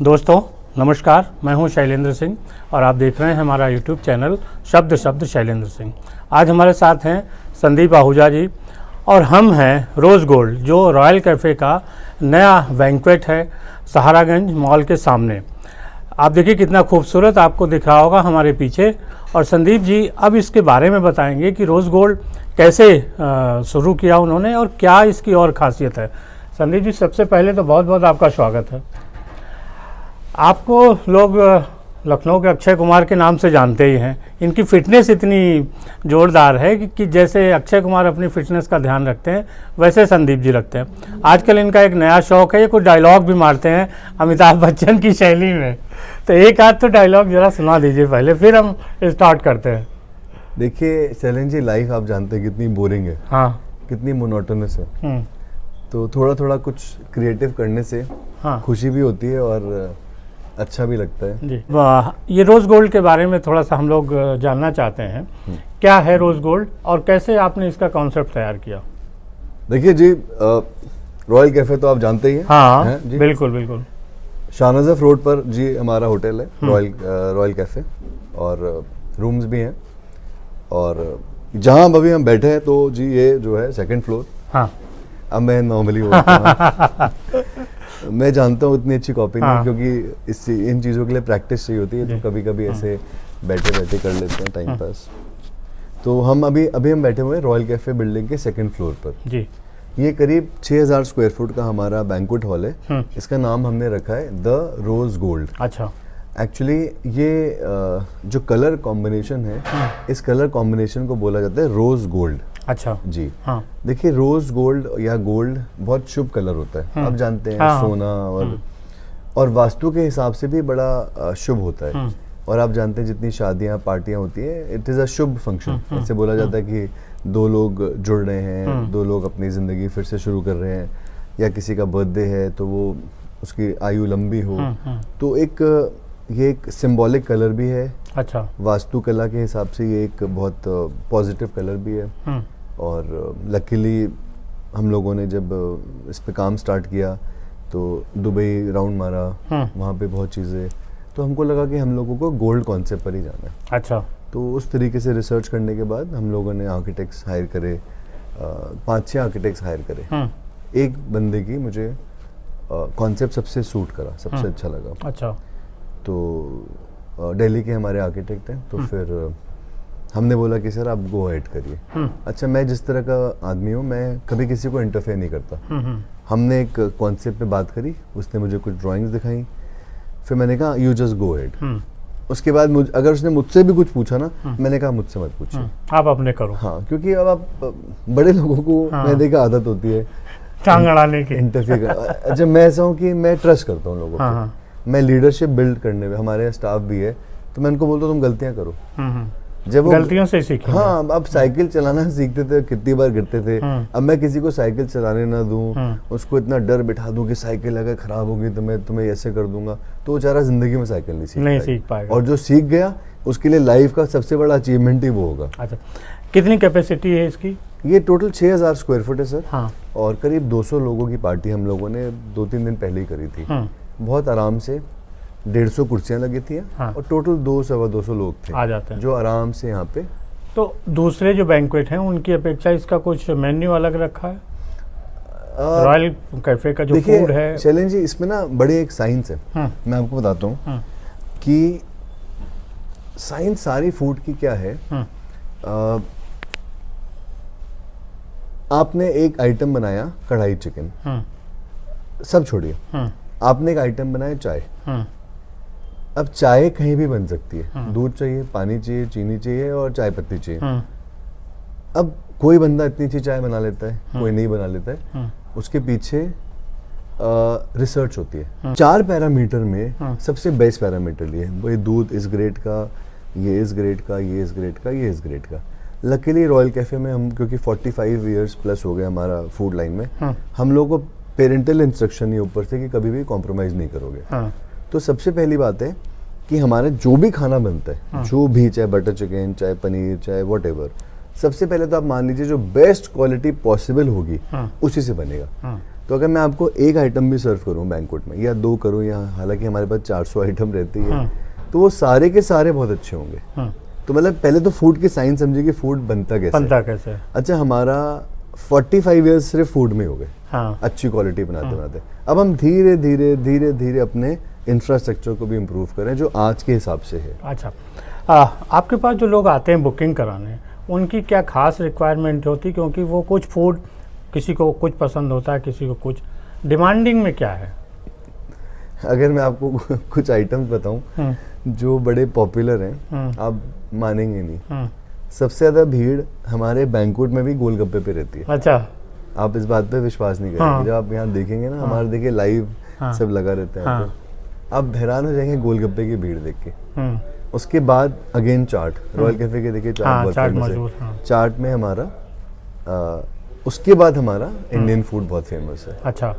दोस्तों नमस्कार, मैं हूं शैलेंद्र सिंह और आप देख रहे हैं हमारा यूट्यूब चैनल शब्द शब्द शैलेंद्र सिंह। आज हमारे साथ हैं संदीप आहूजा जी और हम हैं रोज़ गोल्ड, जो रॉयल कैफ़े का नया बैंक्वेट है सहारागंज मॉल के सामने। आप देखिए कितना खूबसूरत आपको दिख रहा होगा हमारे पीछे। और संदीप जी अब इसके बारे में बताएंगे कि रोज़ गोल्ड कैसे शुरू किया उन्होंने और क्या इसकी और ख़ासियत है। संदीप जी, सबसे पहले तो बहुत बहुत आपका स्वागत है। आपको लोग लखनऊ के अक्षय कुमार के नाम से जानते ही हैं। इनकी फ़िटनेस इतनी ज़ोरदार है कि जैसे अक्षय कुमार अपनी फ़िटनेस का ध्यान रखते हैं वैसे संदीप जी रखते हैं। आजकल इनका एक नया शौक़ है, ये कुछ डायलॉग भी मारते हैं अमिताभ बच्चन की शैली में। तो एक आध तो डायलॉग ज़रा सुना दीजिए पहले, फिर हम स्टार्ट करते हैं। देखिए शैलेंद्र जी, लाइफ आप जानते हैं कितनी बोरिंग है, हाँ, कितनी मोनोटोनस है। तो थोड़ा थोड़ा कुछ क्रिएटिव करने से हाँ, खुशी भी होती है और अच्छा भी लगता है जी। ये रोज़ गोल्ड के बारे में थोड़ा सा हम लोग जानना चाहते हैं। क्या है रोज़ गोल्ड और कैसे आपने इसका कॉन्सेप्ट तैयार किया? देखिए जी, रॉयल कैफ़े तो आप जानते ही हैं। हाँ, हैं जी? बिल्कुल बिल्कुल। शाहनजफ रोड पर जी हमारा होटल है रॉयल कैफ़े, और रूम्स भी हैं। और जहाँ अभी हम बैठे हैं तो जी ये जो है सेकंड फ्लोर। हाँ, अब मैं नॉर्मली मैं जानता हूँ इतनी अच्छी कॉपी नहीं, क्योंकि इन चीज़ों के लिए प्रैक्टिस चाहिए होती है। तो कभी कभी ऐसे बैठे बैठे कर लेते हैं टाइम पास। तो हम अभी हम बैठे हुए हैं रॉयल कैफ़े बिल्डिंग के सेकंड फ्लोर पर जी। ये करीब 6000 स्क्वायर फुट का हमारा बैंक्वेट हॉल है। इसका नाम हमने रखा है द रोज़ गोल्ड। अच्छा। एक्चुअली ये जो कलर कॉम्बिनेशन है, इस कलर कॉम्बिनेशन को बोला जाता है रोज़ गोल्ड। अच्छा जी। हाँ। देखिए रोज़ गोल्ड या गोल्ड बहुत शुभ कलर होता है। आप जानते हैं सोना और वास्तु के हिसाब से भी बड़ा शुभ होता है। और आप जानते हैं जितनी शादियां पार्टियां होती हैं, it is a Shubh function. ऐसे बोला जाता है कि दो लोग जुड़ रहे हैं, दो लोग अपनी ज़िंदगी फिर से शुरू कर रहे हैं, या किसी का बर्थडे है तो वो उसकी आयु लंबी हो। तो ये एक सिंबॉलिक कलर भी है। अच्छा। वास्तु कला के हिसाब से ये एक बहुत पॉजिटिव कलर भी है। और लकीली हम लोगों ने जब इस पे काम स्टार्ट किया तो दुबई राउंड मारा, वहाँ पे बहुत चीज़ें, तो हमको लगा कि हम लोगों को गोल्ड कॉन्सेप्ट पर ही जाना है। अच्छा। तो उस तरीके से रिसर्च करने के बाद हम लोगों ने आर्किटेक्ट्स हायर करे, 5-6 आर्किटेक्ट्स हायर करे। एक बंदे की मुझे कॉन्सेप्ट सबसे सूट करा, सबसे अच्छा लगा। अच्छा। तो दिल्ली के हमारे आर्किटेक्ट हैं, तो फिर हमने बोला कि सर आप गो अहेड करिए। अच्छा, मैं जिस तरह का आदमी हूँ, मैं कभी किसी को इंटरफेयर नहीं करता। हमने एक कॉन्सेप्ट पे बात करी, उसने मुझे कुछ ड्राइंग्स दिखाई, फिर मैंने कहा यू जस्ट गो अहेड। उसके बाद अगर उसने मुझसे भी कुछ पूछा ना, मैंने कहा मुझसे मत पूछिए, आप अपने करो। हाँ, क्योंकि अब आप बड़े लोगों को मैंने का आदत होती है टांग अड़ाने की, इंटरफेयर। अच्छा, मैं ऐसा हूँ कि मैं ट्रस्ट करता हूँ लोगों को। मैं लीडरशिप बिल्ड करने में, हमारे स्टाफ भी है, तो मैं उनको बोलता हूँ तुम गलतियाँ करो। जब गलतियों से सीखें। हाँ, अब साइकिल चलाना सीखते थे, कितनी बार गिरते थे। अब मैं किसी को साइकिल चलाने ना दूं, उसको इतना डर बिठा दूं कि साइकिल अगर खराब होगी तो मैं तुम्हें ऐसे कर दूंगा, तो बेचारा जिंदगी में साइकिल नहीं सीख पाएगा। और जो सीख गया उसके लिए लाइफ का सबसे बड़ा अचीवमेंट ही वो होगा। अच्छा, कितनी कैपेसिटी है इसकी? ये टोटल 6000 स्क्वायर फुट है सर। हाँ। और करीब 200 लोगों की पार्टी हम लोगों ने 2-3 दिन पहले ही करी थी। बहुत आराम से 150 कुर्सियां लगी थी। हाँ। और टोटल 200-250 लोग थे आ जाते हैं जो आराम से यहाँ पे। तो दूसरे जो बैंक्वेट हैं उनकी अपेक्षा इसका कुछ मेन्यू अलग रखा है? रॉयल कैफे का जो फूड है शैलेंद्र जी, इसमें ना बड़ी एक साइंस है। मैं आपको बताता हूँ कि साइंस सारी फूड की क्या है। आपने एक आइटम बनाया कढ़ाई चिकन, सब छोड़िए, आपने एक आइटम बनाया चाय। अब चाय कहीं भी बन सकती है। दूध चाहिए, पानी चाहिए, चीनी चाहिए और चाय पत्ती चाहिए। अब कोई बंदा इतनी अच्छी चाय बना लेता है, कोई नहीं बना लेता है। उसके पीछे रिसर्च होती है। 4 पैरामीटर में सबसे बेस्ट पैरामीटर लिए वही दूध इस ग्रेड का, ये इस ग्रेड का, ये इस ग्रेड का, ये इस ग्रेड का। लकीली रॉयल कैफे में हम, क्योंकि 45 ईयर्स प्लस हो गए हमारा फूड लाइन में, हम लोग को पेरेंटल इंस्ट्रक्शन ही ऊपर से कि कभी भी कॉम्प्रोमाइज़ नहीं करोगे। तो सबसे पहली बात है कि हमारे जो भी खाना बनता है, जो भी, चाहे बटर चिकन, चाहे पनीर, चाहे व्हाटएवर, सबसे पहले तो आप मान लीजिए जो बेस्ट क्वालिटी पॉसिबल होगी उसी से बनेगा। तो अगर मैं आपको एक आइटम भी सर्व करूँ बैंक्वेट में या 2 करूँ, या हालांकि हमारे पास 400 आइटम रहती है, तो वो सारे के सारे बहुत अच्छे होंगे। तो मतलब पहले तो फूड की साइंस समझिए कि फूड बनता कैसे। अच्छा, हमारा 45 इयर्स सिर्फ फूड में हो गए, अच्छी क्वालिटी बनाते बनाते। अब हम धीरे धीरे धीरे धीरे अपने इंफ्रास्ट्रक्चर को भी इम्प्रूव करें जो आज के हिसाब से है। अच्छा, आपके पास जो लोग आते हैं बुकिंग कराने, उनकी क्या खास रिक्वायरमेंट होती? क्योंकि वो कुछ फूड किसी को कुछ पसंद होता है, किसी को कुछ। डिमांडिंग में क्या है? अगर मैं आपको कुछ आइटम्स बताऊं जो बड़े पॉपुलर हैं, आप मानेंगे नहीं। सबसे ज़्यादा भीड़ हमारे बैंक्वेट में भी गोलगप्पे पे रहती है। अच्छा, आप इस बात पे विश्वास नहीं करेंगे। जब आप यहाँ देखेंगे ना, हमारे देखिए लाइव सब लगा रहता है, तो आप हैरान हो जाएंगे गोलगप्पे की भीड़ देख के। उसके बाद अगेन चाट, रॉयल कैफे के देखिए चाट बहुत फेमस है। चाट में हमारा उसके बाद हमारा इंडियन फूड बहुत फेमस है। अच्छा,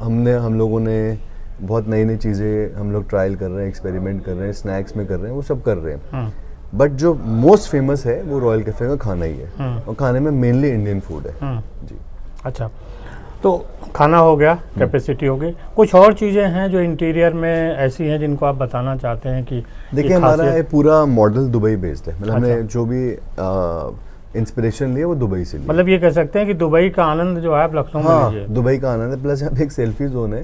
हम लोगों ने बहुत नई नई चीज़ें हम लोग ट्रायल कर रहे हैं, एक्सपेरिमेंट कर रहे हैं, स्नैक्स में कर रहे हैं, वो सब कर रहे हैं। बट जो मोस्ट फेमस है वो रॉयल कैफे का खाना ही है, और खाने में मेनली इंडियन फूड है जी। अच्छा, तो खाना हो गया, कैपेसिटी हो गई, कुछ और चीज़ें हैं जो इंटीरियर में ऐसी हैं जिनको आप बताना चाहते हैं कि? देखिए, हमारा ये पूरा मॉडल दुबई बेस्ड है। मतलब हमने जो भी इंस्पिरेशन लिया वो दुबई से लिया। मतलब ये कह सकते हैं कि दुबई का आनंद जो है आप लखनऊ में लीजिए। दुबई का आनंद है, प्लस यहाँ पे एक सेल्फी जोन है।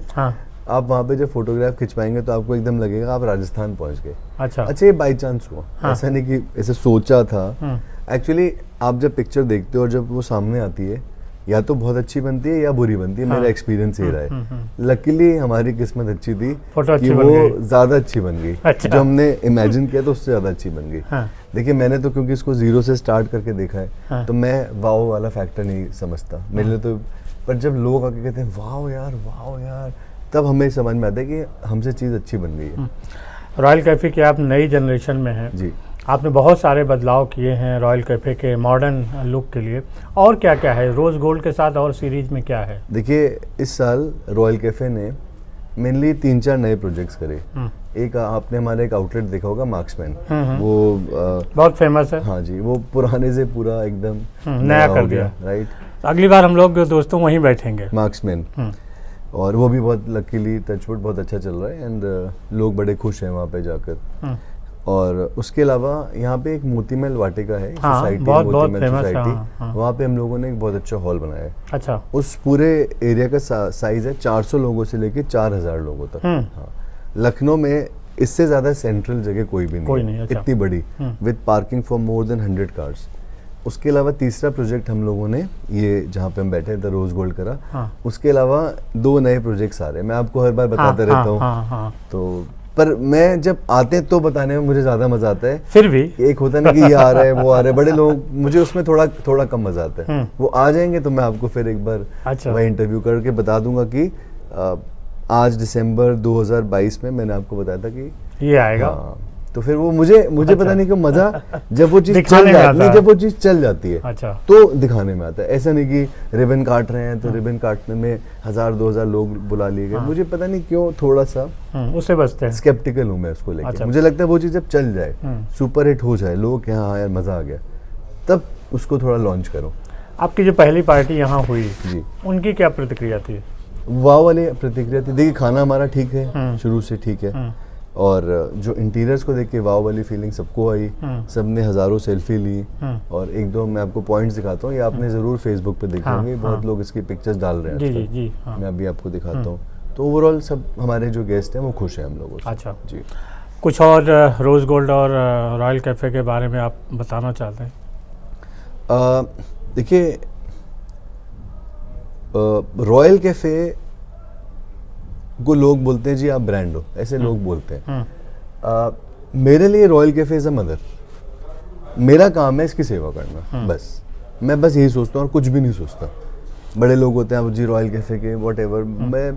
आप वहाँ पे जब फोटोग्राफ खिंचवाएंगे तो आपको एकदम लगेगा आप राजस्थान पहुँच गए। अच्छा, ये बाई चांस हुआ, ऐसा नहीं कि ऐसे सोचा था। एक्चुअली आप जब पिक्चर देखते हो और जब वो सामने आती है, या तो बहुत अच्छी बनती है या बुरी बनती है। मेरा एक्सपीरियंस ये रहा है। लकीली हमारी किस्मत अच्छी थी कि वो ज़्यादा अच्छी बन गई। अच्छा। जो हमने इमेजिन किया तो उससे ज़्यादा अच्छी बन गई। देखिए, मैंने तो क्योंकि इसको 0 से स्टार्ट करके देखा है, तो मैं वाओ वाला फैक्टर नहीं समझता मेरे लिए तो। पर जब लोग आके कहते हैं वाओ यार, तब हमें समझ में आता है कि हमसे चीज़ अच्छी बन गई है। रॉयल कैफ़े की आप नई जनरेशन में हैं जी, आपने बहुत सारे बदलाव किए हैं रॉयल कैफ़े के मॉडर्न लुक के लिए। और क्या क्या है रोज़ गोल्ड के साथ, और सीरीज में क्या है? देखिए, इस साल रॉयल कैफ़े ने मेनली 3-4 नए प्रोजेक्ट्स करे। एक आपने हमारा एक आउटलेट देखा होगा, मार्क्समैन, वो बहुत फेमस है। हाँ जी, वो पुराने से पूरा एकदम नया कर दिया, राइट। अगली बार हम लोग दोस्तों वहीं बैठेंगे, मार्क्समैन। और वो भी बहुत लकीली टचवुड बहुत अच्छा चल रहा है, एंड लोग बड़े खुश हैं वहाँ पे जाकर। और उसके अलावा यहाँ पे एक मोतीमहल वाटिका है, सोसाइटी, मोतीमहल सोसाइटी। वहाँ पे हम लोगों ने एक बहुत अच्छा हॉल बनाया है। अच्छा, उस पूरे एरिया का साइज है 400 लोगों से लेके 4000 लोगों तक। हाँ, लखनऊ में इससे ज्यादा सेंट्रल जगह कोई भी नहीं है। अच्छा। इतनी बड़ी, with parking for more than 100 cars. उसके अलावा तीसरा प्रोजेक्ट हम लोगों ने ये जहाँ पे हम बैठे थे रोज गोल्ड करा। उसके अलावा 2 नए प्रोजेक्ट्स आ रहे हैं, मैं आपको हर बार बताता रहता हूँ। तो पर मैं जब आते तो बताने में मुझे ज्यादा मजा आता है। फिर भी एक होता है ना कि ये आ रहा है वो आ रहा है, बड़े लोग, मुझे उसमें थोड़ा कम मजा आता है। वो आ जाएंगे तो मैं आपको फिर एक बार वही इंटरव्यू करके बता दूंगा कि आज दिसंबर 2022 में मैंने आपको बताया था कि ये आएगा। तो फिर वो मुझे पता नहीं क्यों मजा जब वो चीज चल जाती है अच्छा, तो दिखाने में आता है। ऐसा नहीं कि रिबन काट रहे हैं तो रिबन काटने में 1000-2000 लोग बुला लिए गए। मुझे पता नहीं क्यों थोड़ा सा उससे बचते हैं, स्केप्टिकल हूँ मैं उसको लेकर। मुझे लगता है वो चीज जब चल जाए, सुपर हिट हो जाए, लोग क्या हाँ यार मजा आ गया, तब उसको थोड़ा लॉन्च करो। आपकी जो पहली पार्टी यहाँ हुई जी, उनकी क्या प्रतिक्रिया थी? वाह वाली प्रतिक्रिया थी। देखिए, खाना हमारा ठीक है, शुरू से ठीक है, और जो इंटीरियर्स को देख के वाव वाली फीलिंग सबको आई। सबने हजारों सेल्फी ली। और एक दो मैं आपको पॉइंट्स दिखाता हूँ, ये आपने जरूर फेसबुक पे देखे होंगे, बहुत लोग इसकी पिक्चर्स डाल रहे हैं जी, जी, मैं अभी आपको दिखाता हूँ। तो ओवरऑल सब हमारे जो गेस्ट हैं वो खुश हैं हम लोगों से। अच्छा जी, कुछ और रोज गोल्ड और रॉयल कैफे के बारे में आप बताना चाहते हैं? देखिए, रॉयल कैफे को लोग बोलते हैं जी आप ब्रांड हो, ऐसे लोग बोलते हैं। मेरे लिए royal cafe is a mother. मेरा काम है इसकी सेवा करना, बस मैं बस यही सोचता हूँ और कुछ भी नहीं सोचता। बड़े लोग होते हैं अब जी रॉयल कैफे के वॉट एवर। मैं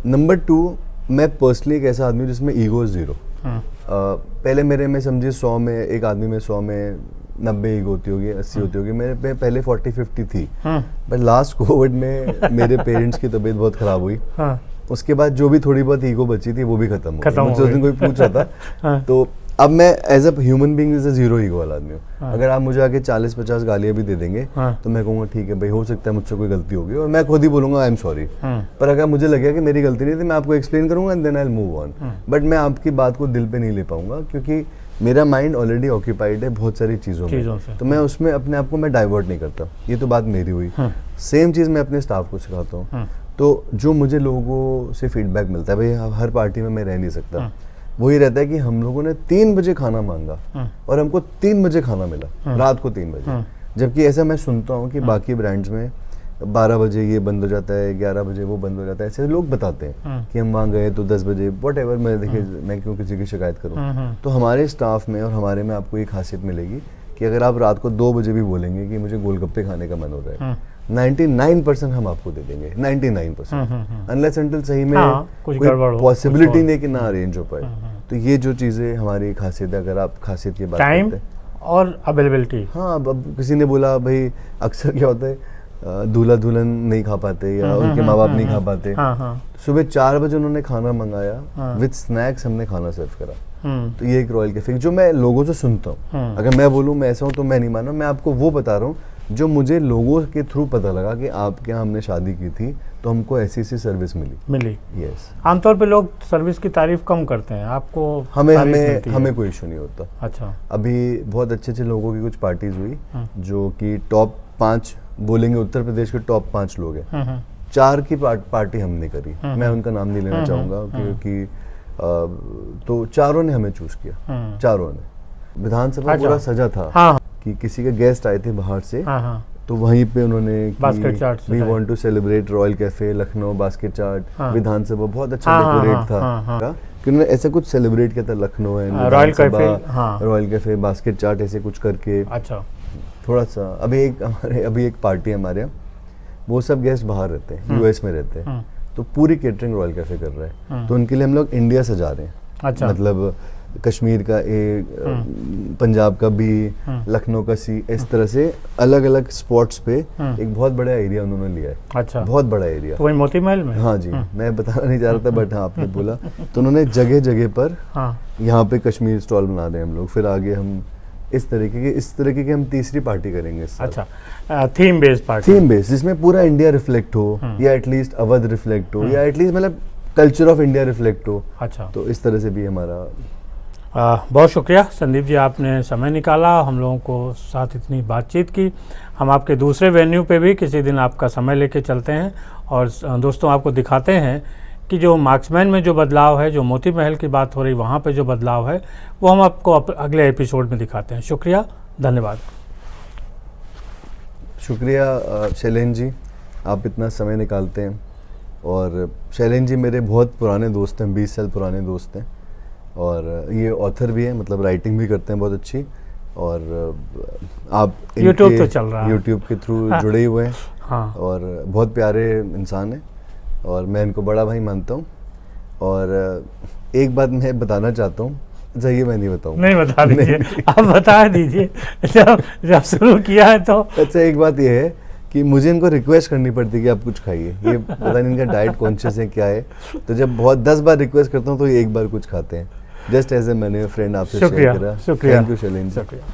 नंबर 2, मैं पर्सनली एक ऐसा आदमी जिसमें ईगो इज 0। पहले मेरे में समझिए 100 में एक आदमी में 100 में 90 ईगो होती होगी, 80 होती होगी। मेरे पे पहले 40-50 थी, बट लास्ट कोविड में मेरे पेरेंट्स की तबीयत बहुत खराब हुई। उसके बाद जो भी थोड़ी बहुत ईगो बची थी वो भी खत्म हो गई। मुझसे उस दिन कोई पूछ रहा था तो अब मैं as a human being is a zero ego वाला आदमी हूँ। अगर आप मुझे आके 40-50 गालियाँ भी दे देंगे तो मैं कहूँगा ठीक है भाई, हो सकता है मुझसे कोई गलती होगी, और मैं खुद ही बोलूँगा आई एम सॉरी। पर अगर मुझे लगेगा कि मेरी गलती नहीं थी, मैं आपको एक्सप्लेन करूँगा and then I will move on. But मैं आपकी बात को दिल पे नहीं ले पाऊंगा, क्योंकि मेरा माइंड ऑलरेडी ऑक्यूपाइड है बहुत सारी चीज़ों में, तो मैं उसमें अपने आप को मैं डाइवर्ट नहीं करता। ये तो बात मेरी हुई। सेम चीज़ मैं अपने स्टाफ को सिखाता हूँ। तो जो मुझे लोगों से फीडबैक मिलता है, भाई हर पार्टी में मैं रह नहीं सकता, वही रहता है कि हम लोगों ने 3 बजे खाना मांगा और हमको 3 बजे खाना मिला, रात को 3 बजे। जबकि ऐसा मैं सुनता हूँ कि बाकी ब्रांड्स में 12 बजे ये बंद हो जाता है, 11 बजे वो बंद हो जाता है, ऐसे लोग बताते हैं कि हम वहाँ गए तो 10 बजे वट एवर। मैं देखिए, मैं क्यों किसी की शिकायत करूँ। तो हमारे स्टाफ में और हमारे में आपको ये खासियत मिलेगी कि अगर आप रात को 2 बजे भी बोलेंगे कि मुझे गोलगप्पे खाने का मन हो रहा है, 99% हम आपको दे देंगे, 99%, अनलेस अनटिल सही में कोई पॉसिबिलिटी नहीं कि ना अरेंज हो पाए। तो ये जो चीज़ें हमारी खासियत है, अगर आप खासियत की बात करते हैं और अवेलेबिलिटी। हाँ, अब किसी ने बोला भाई अक्सर क्या होता है, दूल्हा दुल्हन नहीं खा पाते या उनके माँ बाप नहीं खा पाते, सुबह 4 बजे उन्होंने खाना मंगाया, विद स्नैक्स हमने खाना सर्व करा। तो ये एक रॉयल कैफे जो मैं लोगों से सुनता हूँ। अगर मैं बोलूँ मैं ऐसा हूँ तो मैं नहीं माना, मैं आपको वो बता रहा हूँ जो मुझे लोगों के थ्रू पता लगा कि आपके यहाँ हमने शादी की थी तो हमको ऐसी सर्विस मिली। यस। आमतौर पे लोग सर्विस की तारीफ कम करते हैं, आपको हमें कोई इशू नहीं होता। अच्छा। अभी बहुत अच्छे लोगों की कुछ पार्टीज हुई जो कि टॉप 5 बोलेंगे, उत्तर प्रदेश के टॉप 5 लोग हैं, 4 की पार्टी हमने करी। मैं उनका नाम नहीं लेना चाहूँगा क्योंकि तो चारों ने हमें चूज किया, चारों ने। विधानसभा पूरा सजा था कि किसी के गेस्ट आए थे बाहर से, तो वहीं पे उन्होंने we want to celebrate Royal Cafe Lucknow basket chaat Vidhansabha, बहुत अच्छा डेकोरेट था कि उन्होंने ऐसा कुछ सेलिब्रेट किया था Lucknow and Royal Cafe basket chaat ऐसे कुछ करके। अच्छा। थोड़ा सा अभी एक पार्टी है हमारे यहाँ, वो सब गेस्ट बाहर रहते हैं, यूएस में रहते हैं, तो पूरी केटरिंग रॉयल कैफे कर रहे हैं। तो उनके लिए हम लोग इंडिया सजा रहे हैं। अच्छा। मतलब कश्मीर का पंजाब का भी, लखनऊ का सी, इस तरह से अलग अलग स्पॉट्स पे एक बहुत बड़ा एरिया उन्होंने लिया है। अच्छा। बहुत बड़ा एरिया। तो वही मोती महल में? हाँ जी, मैं बताना नहीं चाह रहा था बट हाँ आपने बोला। तो उन्होंने जगह जगह पर यहाँ पे कश्मीर स्टॉल बना रहे हैं हम लोग। फिर आगे हम इस तरीके की हम तीसरी पार्टी करेंगे। अच्छा, theme based party. Theme based जिसमें पूरा इंडिया रिफ्लेक्ट हो, या एटलीस्ट अवध रिफ्लेक्ट हो, या एटलीस्ट मतलब कल्चर ऑफ इंडिया रिफ्लेक्ट हो। अच्छा। तो इस तरह से भी हमारा बहुत शुक्रिया संदीप जी, आपने समय निकाला, हम लोगों को साथ इतनी बातचीत की। हम आपके दूसरे वेन्यू पे भी किसी दिन आपका समय लेके चलते हैं और दोस्तों आपको दिखाते हैं कि जो मार्क्समैन में जो बदलाव है, जो मोती महल की बात हो रही वहाँ पे जो बदलाव है, वो हम आपको अगले एपिसोड में दिखाते हैं। शुक्रिया, धन्यवाद। शुक्रिया शैलेंद्र जी, आप इतना समय निकालते हैं। और शैलेंद्र जी मेरे बहुत पुराने दोस्त हैं, 20 साल पुराने दोस्त हैं, और ये ऑथर भी हैं, मतलब राइटिंग भी करते हैं बहुत अच्छी। और आप यूट्यूब तो चल रहा है, यूट्यूब के थ्रू जुड़े हुए हैं। हाँ। और बहुत प्यारे इंसान हैं और मैं इनको बड़ा भाई मानता हूँ। और एक बात मैं बताना चाहता हूँ, अच्छा ये मैं नहीं बताऊँ। नहीं बता दीजिए, आप बता दीजिए जब शुरू किया है तो। अच्छा, एक बात ये है कि मुझे इनको रिक्वेस्ट करनी पड़ती है कि आप कुछ खाइए, ये पता नहीं इनका डाइट कॉन्शियस है क्या है। तो जब बहुत 10 बार रिक्वेस्ट करता हूँ तो ये एक बार कुछ खाते हैं, जस्ट एज ए मैंने फ्रेंड आपसे शेयर करा। शुक्रिया, थैंक यू शैलेंद्र। शुक्रिया।